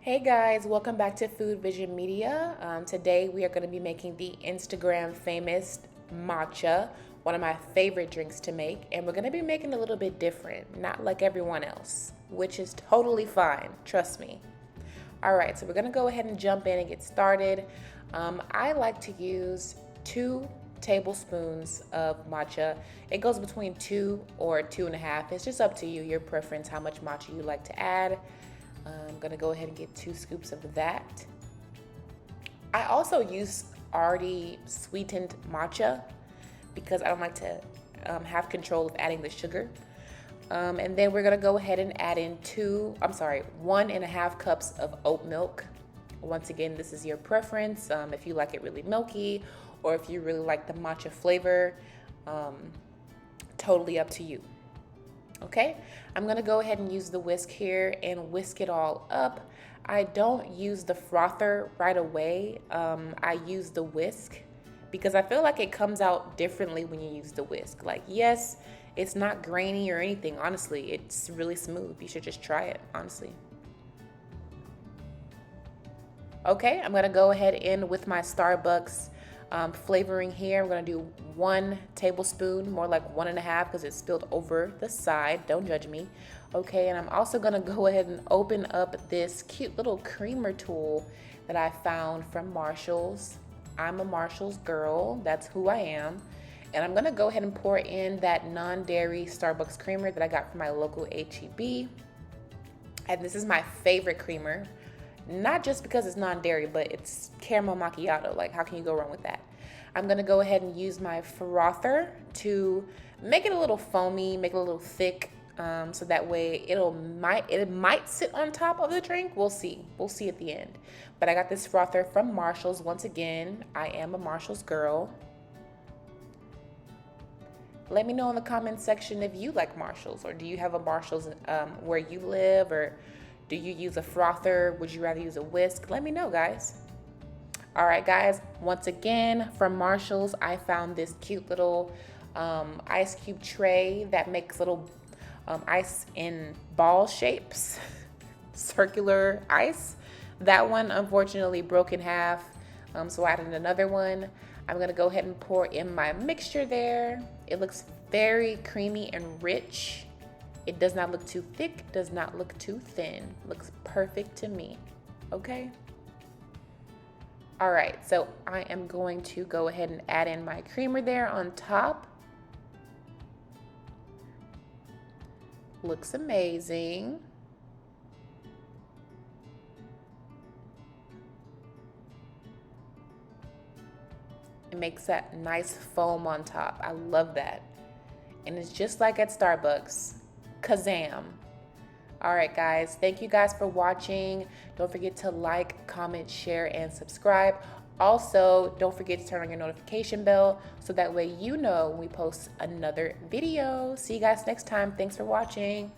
Hey guys, welcome back to Food Vision Media. Today we are going to be making the Instagram famous matcha, one of my favorite drinks to make, and we're going to be making it a little bit different, not like everyone else, which is totally fine, trust me. All right, so we're going to go ahead and jump in and get started. I like to use 2 tablespoons of matcha. It goes between 2 or 2.5. It's just up to you, your preference, how much matcha you like to add. I'm gonna go ahead and get 2 scoops of that. I also use already sweetened matcha because I don't like to have control of adding the sugar. And then we're gonna go ahead and add in 1.5 cups of oat milk. Once again, this is your preference. If you like it really milky or if you really like the matcha flavor, totally up to you. Okay, I'm gonna go ahead and use the whisk here and whisk it all up. I don't use the frother right away. I use the whisk because I feel like it comes out differently when you use the whisk. Like, yes, it's not grainy or anything. Honestly, it's really smooth. You should just try it, honestly. Okay, I'm gonna go ahead in with my Starbucks flavoring here. I'm gonna do 1 tablespoon, more like 1.5 because it spilled over the side. Don't judge me. Okay, and I'm also gonna go ahead and open up this cute little creamer tool that I found from Marshall's. I'm a Marshall's girl, that's who I am. And I'm gonna go ahead and pour in that non-dairy Starbucks creamer that I got from my local HEB. And this is my favorite creamer. Not just because it's non-dairy, but it's caramel macchiato. Like, how can you go wrong with that? I'm gonna go ahead and use my frother to make it a little foamy, make it a little thick, so that way it might sit on top of the drink. We'll see at the end. But I got this frother from Marshall's. Once again, I am a Marshall's girl. Let me know in the comments section if you like Marshall's, or do you have a Marshall's where you live, or do you use a frother? Would you rather use a whisk? Let me know, guys. All right, guys, once again, from Marshall's, I found this cute little ice cube tray that makes little ice in ball shapes, circular ice. That one, unfortunately, broke in half, so I added another one. I'm gonna go ahead and pour in my mixture there. It looks very creamy and rich. It does not look too thick, does not look too thin. Looks perfect to me, okay? All right, so I am going to go ahead and add in my creamer there on top. Looks amazing. It makes that nice foam on top. I love that. And it's just like at Starbucks. Kazam. All right, guys, thank you guys for watching. Don't forget to like, comment, share, and subscribe. Also, don't forget to turn on your notification bell so that way you know when we post another video. See you guys next time. Thanks for watching.